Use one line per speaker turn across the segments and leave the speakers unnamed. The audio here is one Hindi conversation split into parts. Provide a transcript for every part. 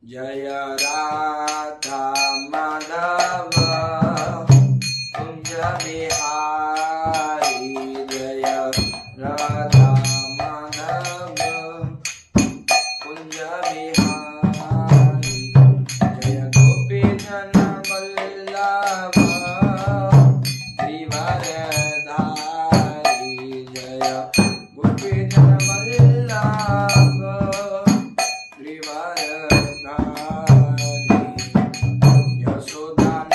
जय राधा माधव कुंज बिहारी, जय राधा माधव कुंज बिहारी, जय गोपी जन वल्लभ श्रीवरधारी, जय गोपी जन वल्लभ श्रीवरधारी, यशोदानंदन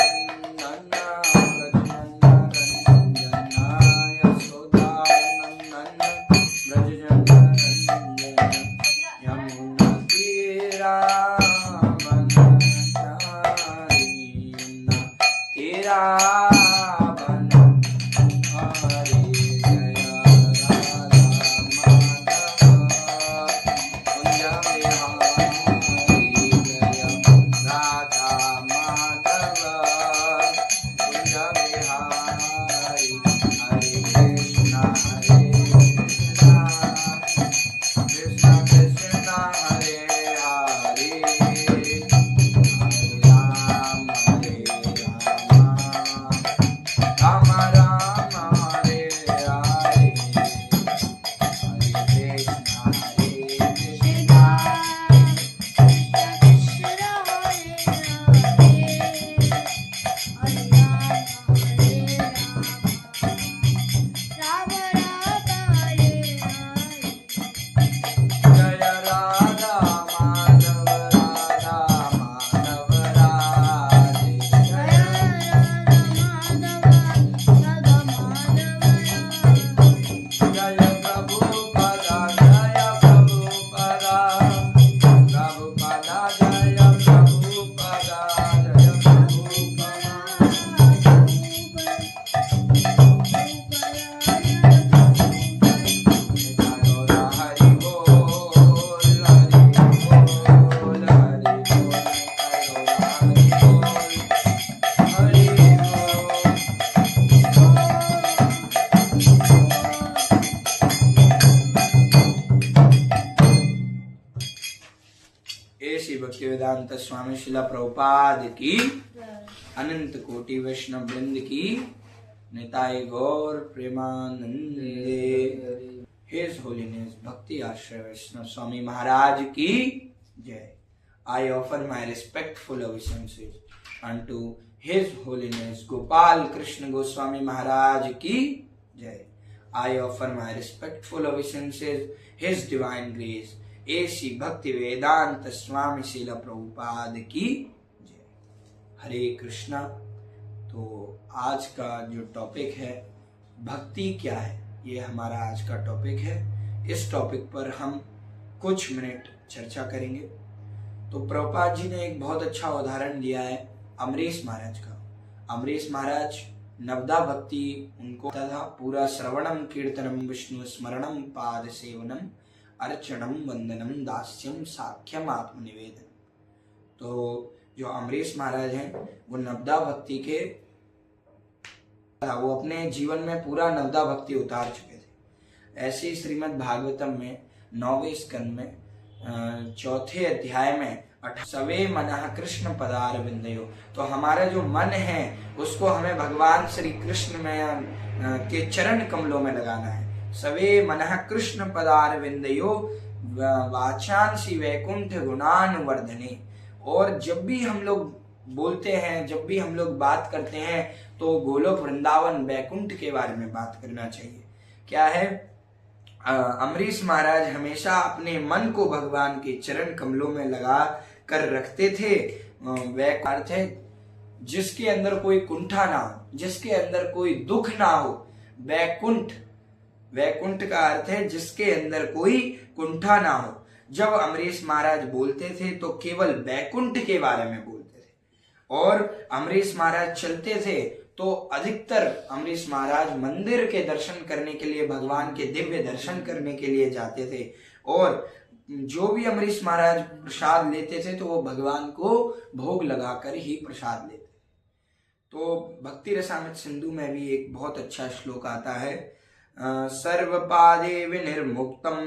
भक्तिवेदांत स्वामी शिला प्रभुपाद की, अनंत कोटि वैष्णव वृंद की, निताय गौर प्रेमानंदे। हिज होलीनेस भक्ति आश्रय वैष्णव स्वामी महाराज की जय। I offer my respectful obeisances unto His Holiness Gopal Krishna Goswami Maharaj ki jai. I offer my respectful obeisances His Divine Grace ऐसी भक्ति वेदांत स्वामी शिला प्रभुपाद की जय। हरे कृष्णा। तो आज का जो टॉपिक है भक्ति क्या है, ये हमारा आज का टॉपिक है। इस टॉपिक पर हम कुछ मिनट चर्चा करेंगे। तो प्रभुपाद जी ने एक बहुत अच्छा उदाहरण दिया है अमरीश महाराज का। अमरीश महाराज नवदा भक्ति उनको तथा पूरा श्रवणम कीर्तनम विष्णु स्मरणम पाद सेवनम अर्चनम वंदनम दास्यम साख्यम आत्मनिवेदन। तो जो अमरीश महाराज हैं वो नवदा भक्ति के, वो अपने जीवन में पूरा नवदा भक्ति उतार चुके थे। ऐसे श्रीमद् भागवतम में 9वें स्कंद में 4थे अध्याय में सवे मनः कृष्ण पदार विंदयो। तो हमारा जो मन है उसको हमें भगवान श्री कृष्ण में के चरण कमलों में लगाना है। सवे मनः कृष्ण पदार विंदयो वाचांसी वैकुंठ गुणानुवर्धने। और जब भी हम लोग बोलते हैं, जब भी हम लोग बात करते हैं तो गोलोक वृंदावन वैकुंठ के बारे में बात करना चाहिए। क्या है, अमरीश महाराज हमेशा अपने मन को भगवान के चरण कमलों में लगा कर रखते थे। वैकुंठ है जिसके अंदर कोई कुंठा ना हो, जिसके अंदर कोई दुख ना हो। वैकुंठ, वैकुंठ का अर्थ है जिसके अंदर कोई कुंठा ना हो। जब अमरीश महाराज बोलते थे तो केवल वैकुंठ के बारे में बोलते थे। और अमरीश महाराज चलते थे तो अधिकतर अमरीश महाराज मंदिर के दर्शन करने के लिए, भगवान के दिव्य दर्शन करने के लिए जाते थे। और जो भी अमरीश महाराज प्रसाद लेते थे तो वो भगवान को भोग लगाकर ही प्रसाद लेते। तो भक्ति रसामृत सिंधु में भी एक बहुत अच्छा श्लोक आता है, सर्वपादे विनिर्मुक्तम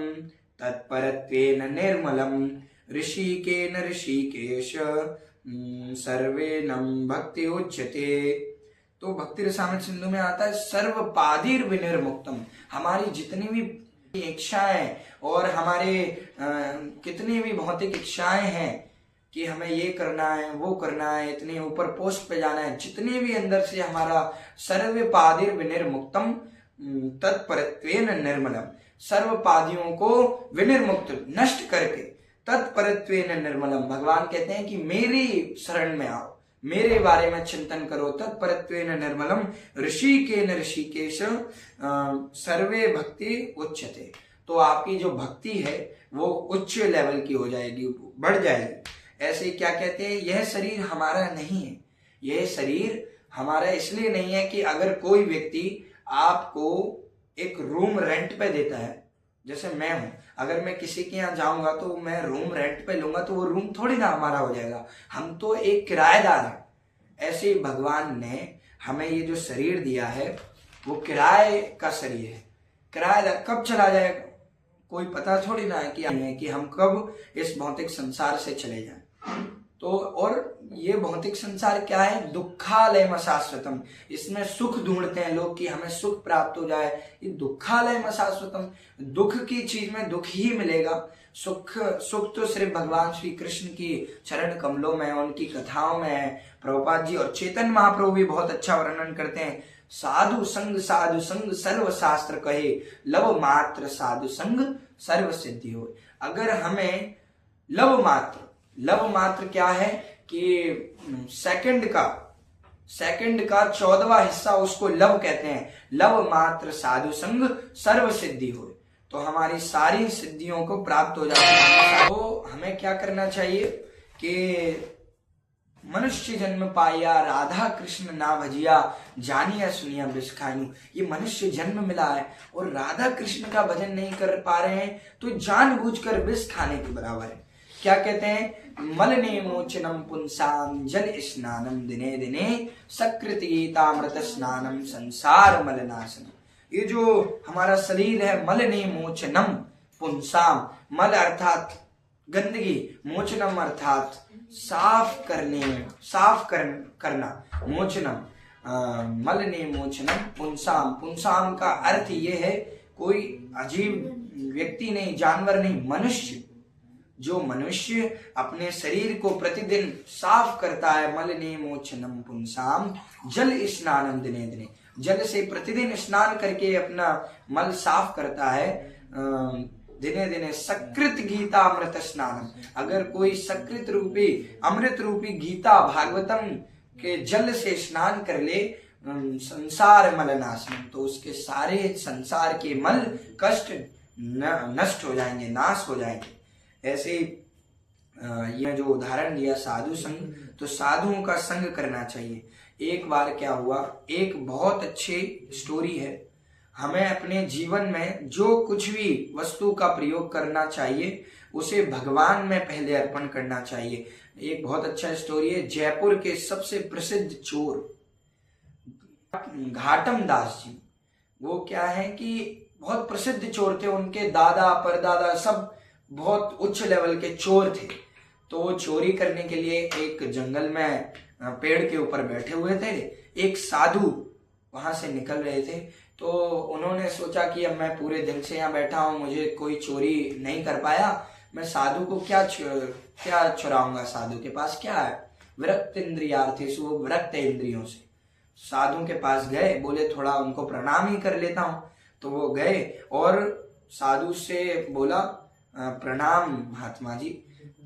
तत्परत्वेन निर्मलम ऋषिकेन ऋषिकेश सर्वेनं भक्ति उच्यते। तो भक्ति रसामृत सिंधु में आता है सर्व पादिर विनिर्मुक्तम। हमारी जितनी भी इच्छाएं और हमारे कितनी भी भौतिक इच्छाएं हैं कि हमें ये करना है, वो करना है, इतने ऊपर पोस्ट पे जाना है, जितनी भी अंदर से हमारा सर्व पादिर विनिर्मुक्तम तत्परत्वेन निर्मलम, सर्व पादियों को विनिर्मुक्त नष्ट करके तत्परत्वेन निर्मलम, भगवान कहते हैं कि मेरी शरण में आओ, मेरे बारे में चिंतन करो। तत्परत्वेन निर्मलम ऋषिकेन ऋषिकेश सर्वे भक्ति उच्यते। तो आपकी जो भक्ति है वो उच्च लेवल की हो जाएगी, बढ़ जाएगी। ऐसे क्या कहते हैं, यह शरीर हमारा नहीं है। यह शरीर हमारा इसलिए नहीं है कि अगर कोई व्यक्ति आपको एक रूम रेंट पे देता है, जैसे मैं हूं, अगर मैं किसी के यहाँ जाऊंगा तो मैं रूम रेंट पे लूंगा तो वो रूम थोड़ी ना हमारा हो जाएगा, हम तो एक किराएदार हैं। ऐसे ही भगवान ने हमें ये जो शरीर दिया है वो किराए का शरीर है। किराएदार कब चला जाएगा कोई पता थोड़ी ना है कि हम कब इस भौतिक संसार से चले जाएं। तो और ये भौतिक संसार क्या है, दुखालयम शाश्वतम। इसमें सुख ढूंढते हैं लोग कि हमें सुख प्राप्त हो जाए, ये दुखालयम शाश्वतम। दुख की चीज में दुख ही मिलेगा। सुख तो सिर्फ भगवान श्री कृष्ण की चरण कमलों में, उनकी कथाओं में है। प्रभुपाद जी और चेतन महाप्रभु भी बहुत अच्छा वर्णन करते हैं। साधु संग सर्व शास्त्र कहे, लव मात्र साधु संग सर्व सिद्धि हो। अगर हमें लव मात्र क्या है कि सेकंड का 14वां हिस्सा उसको लव कहते हैं। लव मात्र साधु संग सर्व सिद्धि हो, तो हमारी सारी सिद्धियों को प्राप्त हो जाती है। तो हमें क्या करना चाहिए कि मनुष्य जन्म पाया राधा कृष्ण ना भजिया, जानिया सुनिया विष खानू। ये मनुष्य जन्म मिला है और राधा कृष्ण का भजन नहीं कर पा रहे हैं तो जानबूझकर विष खाने के बराबर है। क्या कहते हैं, मलने मोचनम पुंसाम जल स्नानम दिने दिने सकृत गीतामृत स्नानम संसार मलनाशनम। ये जो हमारा शरीर है, मलने मोचनम पुंसाम, मल अर्थात गंदगी, मोचनम अर्थात साफ करना, मोचनम मलने मोचनम पुंसाम। पुंसाम का अर्थ ये है कोई अजीब व्यक्ति नहीं, जानवर नहीं, मनुष्य। जो मनुष्य अपने शरीर को प्रतिदिन साफ करता है, मलने मोचनम पुंसाम जल स्नानम दिने दिने, जल से प्रतिदिन स्नान करके अपना मल साफ करता है, दिने दिने सकृत गीता अमृत स्नानम। अगर कोई सकृत रूपी अमृत रूपी गीता भागवतम के जल से स्नान कर ले, संसार मलनाशनम, तो उसके सारे संसार के मल कष्ट नष्ट हो जाएंगे, नाश हो जाएंगे। ऐसे ये जो उदाहरण दिया साधु संग, तो साधुओं का संग करना चाहिए। एक बार क्या हुआ, एक बहुत अच्छी स्टोरी है। हमें अपने जीवन में जो कुछ भी वस्तु का प्रयोग करना चाहिए उसे भगवान में पहले अर्पण करना चाहिए। एक बहुत अच्छा स्टोरी है, जयपुर के सबसे प्रसिद्ध चोर घाटम दास जी। वो क्या है कि बहुत प्रसिद्ध चोर थे, उनके दादा परदादा सब बहुत उच्च लेवल के चोर थे। तो वो चोरी करने के लिए एक जंगल में पेड़ के ऊपर बैठे हुए थे। एक साधु वहां से निकल रहे थे, तो उन्होंने सोचा कि अब मैं पूरे दिन से यहाँ बैठा हूँ, मुझे कोई चोरी नहीं कर पाया, मैं साधु को क्या चुराऊंगा, साधु के पास क्या है। विरक्त इंद्रियार्थेषु, वो विरक्त इंद्रियों से। साधु के पास गए, बोले थोड़ा उनको प्रणाम ही कर लेता हूँ। तो वो गए और साधु से बोला प्रणाम महात्मा जी।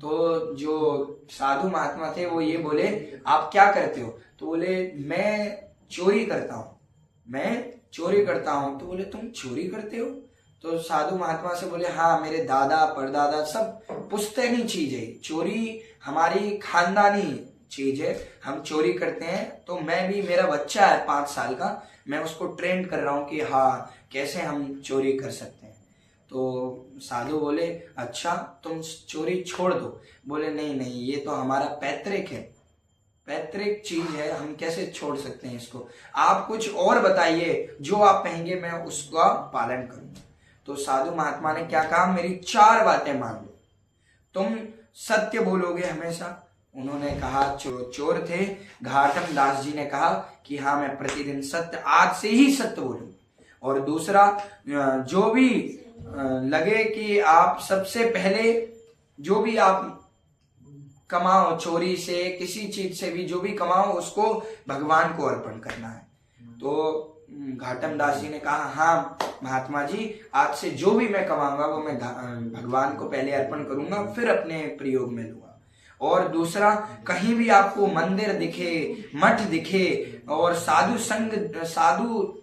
तो जो साधु महात्मा थे वो ये बोले आप क्या करते हो, तो बोले मैं चोरी करता हूँ। तो बोले तुम चोरी करते हो, तो साधु महात्मा से बोले हाँ, मेरे दादा परदादा सब पुश्तैनी चीज है, चोरी हमारी खानदानी चीज है, हम चोरी करते हैं। तो मैं भी, मेरा बच्चा है 5 साल का, मैं उसको ट्रेन कर रहा हूँ कि हाँ कैसे हम चोरी कर सकते हैं। तो साधु बोले अच्छा तुम चोरी छोड़ दो। बोले नहीं, ये तो हमारा पैतृक चीज है, हम कैसे छोड़ सकते हैं इसको, आप कुछ और बताइए, जो आप कहेंगे मैं उसका पालन करूंगा। तो साधु महात्मा ने क्या कहा, मेरी 4 बातें मान लो। तुम सत्य बोलोगे हमेशा? उन्होंने कहा, चोर थे घाटम दास जी ने कहा कि हाँ मैं प्रतिदिन सत्य, आज से ही सत्य बोलूंगा। और दूसरा, जो भी लगे कि आप सबसे पहले जो भी आप कमाओ, चोरी से किसी चीज से भी जो भी कमाओ उसको भगवान को अर्पण करना है। तो घाटम दास जी ने कहा, हाँ महात्मा जी, आज से जो भी मैं कमाऊंगा वो मैं भगवान को पहले अर्पण करूंगा, फिर अपने प्रयोग में लूंगा। और दूसरा, कहीं भी आपको मंदिर दिखे, मठ दिखे और साधु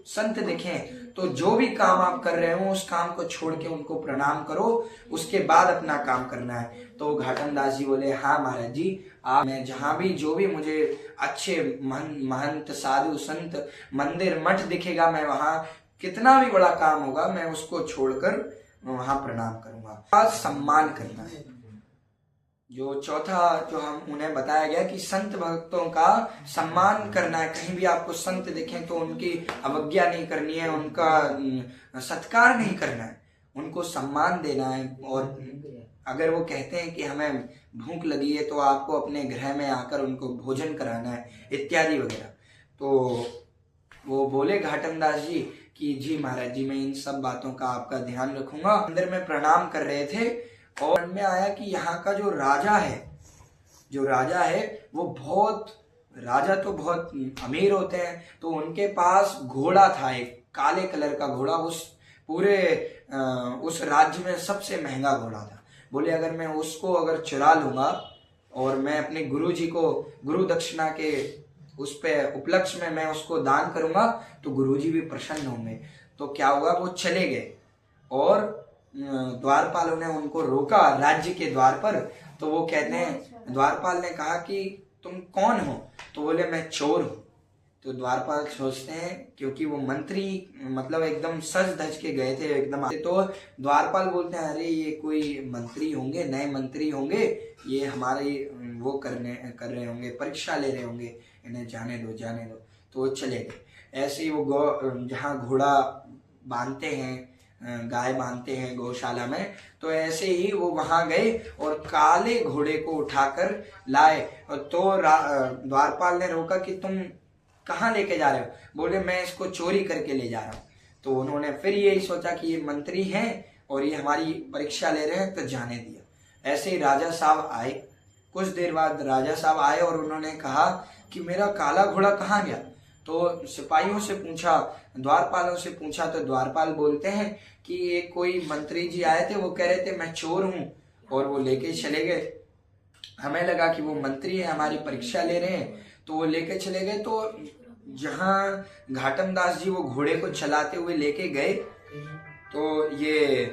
संत दिखे, तो जो भी काम आप कर रहे हो उस काम को छोड़ के उनको प्रणाम करो, उसके बाद अपना काम करना है। तो घाटम दास जी बोले, हाँ महाराज जी, आप मैं जहां भी जो भी मुझे अच्छे महंत साधु संत मंदिर मठ दिखेगा, मैं वहां कितना भी बड़ा काम होगा मैं उसको छोड़कर वहां प्रणाम करूंगा। सम्मान करना है। जो चौथा जो हम उन्हें बताया गया कि संत भक्तों का सम्मान करना है। कहीं भी आपको संत दिखें तो उनकी अवज्ञा नहीं करनी है, उनका सत्कार नहीं करना है, उनको सम्मान देना है। और अगर वो कहते हैं कि हमें भूख लगी है तो आपको अपने गृह में आकर उनको भोजन कराना है, इत्यादि वगैरह। तो वो बोले घाटम दास जी कि जी महाराज जी, मैं इन सब बातों का आपका ध्यान रखूंगा। अंदर में प्रणाम कर रहे थे और में आया कि यहाँ का जो राजा है वो राजा तो बहुत अमीर होते हैं, तो उनके पास घोड़ा था, एक काले कलर का घोड़ा, उस राज्य में सबसे महंगा घोड़ा था। बोले अगर मैं उसको अगर चुरा लूंगा और मैं अपने गुरुजी को गुरु दक्षिणा के उस पे उपलक्ष्य में मैं उसको दान करूंगा तो गुरुजी भी प्रसन्न होंगे। तो क्या हुआ, वो चले गए और द्वारपालों ने उनको रोका राज्य के द्वार पर। तो वो कहते हैं, द्वारपाल ने कहा कि तुम कौन हो? तो बोले मैं चोर हूं। तो द्वारपाल सोचते हैं, क्योंकि वो मंत्री मतलब एकदम सज धज के गए थे एकदम, तो द्वारपाल बोलते हैं अरे ये कोई मंत्री होंगे, नए मंत्री होंगे, ये हमारे वो कर रहे होंगे, परीक्षा ले रहे होंगे, इन्हें जाने दो। तो वो चले गए। ऐसे ही वो जहाँ घोड़ा बांधते हैं, गाय बांधते हैं गौशाला में, तो ऐसे ही वो वहां गए और काले घोड़े को उठाकर लाए। तो द्वारपाल ने रोका कि तुम कहाँ लेके जा रहे हो? बोले मैं इसको चोरी करके ले जा रहा हूँ। तो उन्होंने फिर यही सोचा कि ये मंत्री हैं और ये हमारी परीक्षा ले रहे हैं, तो जाने दिया। ऐसे ही राजा साहब आए। कुछ देर बाद राजा साहब आए और उन्होंने कहा कि मेरा काला घोड़ा कहाँ गया? तो सिपाहियों से पूछा, द्वारपालों से पूछा, तो द्वारपाल बोलते हैं कि ये कोई मंत्री जी आए थे, वो कह रहे थे मैं चोर हूं और वो लेके चले गए। हमें लगा कि वो मंत्री है, हमारी परीक्षा ले रहे हैं, तो वो लेके चले गए। तो जहां घाटम दास जी वो घोड़े को चलाते हुए लेके गए, तो ये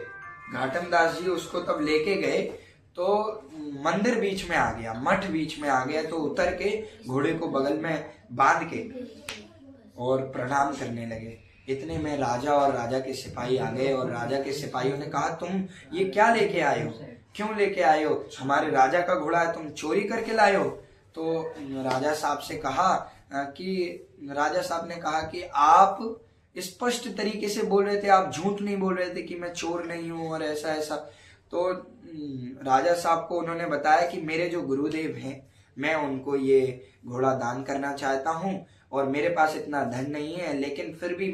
घाटम दास जी उसको तब लेके गए तो मंदिर बीच में आ गया, मठ बीच में आ गया। तो उतर के घोड़े को बगल में बांध के और प्रणाम करने लगे। इतने में राजा और राजा के सिपाही आ गए और राजा के सिपाहियों ने कहा तुम ये क्या लेके आए हो, क्यों लेके आए हो? हमारे राजा का घोड़ा है, तुम चोरी करके लाए हो। तो राजा साहब ने कहा कि आप स्पष्ट तरीके से बोल रहे थे, आप झूठ नहीं बोल रहे थे कि मैं चोर नहीं हूं और ऐसा ऐसा। तो राजा साहब को उन्होंने बताया कि मेरे जो गुरुदेव हैं, मैं उनको ये घोड़ा दान करना चाहता हूं और मेरे पास इतना धन नहीं है, लेकिन फिर भी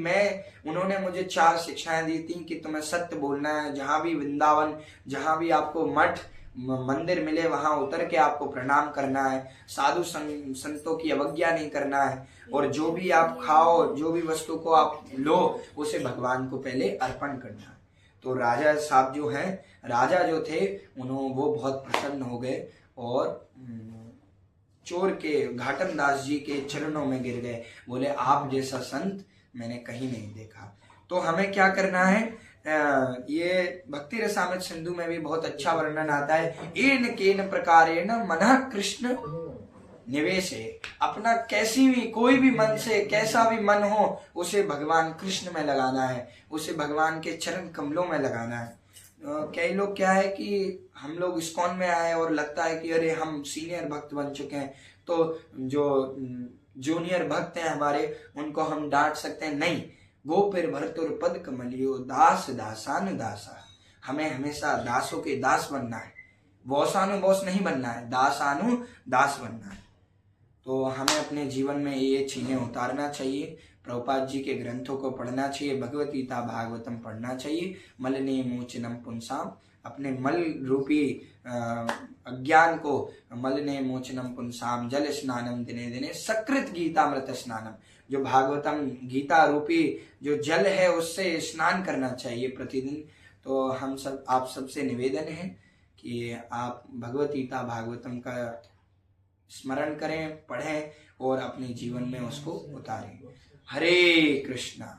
उन्होंने मुझे 4 शिक्षाएं दी थी कि तुम्हें सत्य बोलना है, जहां भी वृंदावन, जहां भी आपको मठ मंदिर मिले वहां उतर के आपको प्रणाम करना है, साधु संतों की अवज्ञा नहीं करना है, और जो भी आप खाओ, जो भी वस्तु को आप लो, उसे भगवान को पहले अर्पण करना है। तो राजा साहब जो हैं, राजा जो थे वो बहुत प्रसन्न हो गए और चोर के घाटम दास जी के चरणों में गिर गए। बोले आप जैसा संत मैंने कहीं नहीं देखा। तो हमें क्या करना है? ये भक्ति रसामृत सिंधु में भी बहुत अच्छा वर्णन आता है, एन केन प्रकारेण मनः कृष्ण निवेशे। अपना कैसी भी कोई भी मन से कैसा भी मन हो उसे भगवान कृष्ण में लगाना है, उसे भगवान के चरण कमलों में लगाना है। कई लोग क्या है कि हम लोग इस्कॉन में आए और लगता है कि अरे हम सीनियर भक्त बन चुके हैं, तो जो जूनियर भक्त हैं हमारे उनको हम डांट सकते हैं। नहीं, गोपिर भरतुर पद कमलियो दास दासान दासा। हमें हमेशा दासों के दास बनना है, बॉसानु बॉस नहीं बनना है, दासानु दास बनना है। तो हमें अपने जीवन में ये चीजें उतारना चाहिए। प्रभुपाद जी के ग्रंथों को पढ़ना चाहिए, भगवत गीता भागवतम पढ़ना चाहिए। मलिने मोचनम पुंसाम, अपने मल रूपी अज्ञान को मलिने मोचनम पुंसाम जल स्नानम दिने दिने सकृत गीतामृत स्नानम, जो भागवतम गीता रूपी जो जल है उससे स्नान करना चाहिए प्रतिदिन। तो हम सब आप सबसे निवेदन है कि आप भगवत गीता भागवतम का स्मरण करें, पढ़ें और अपने जीवन में उसको उतारें। हरे कृष्णा।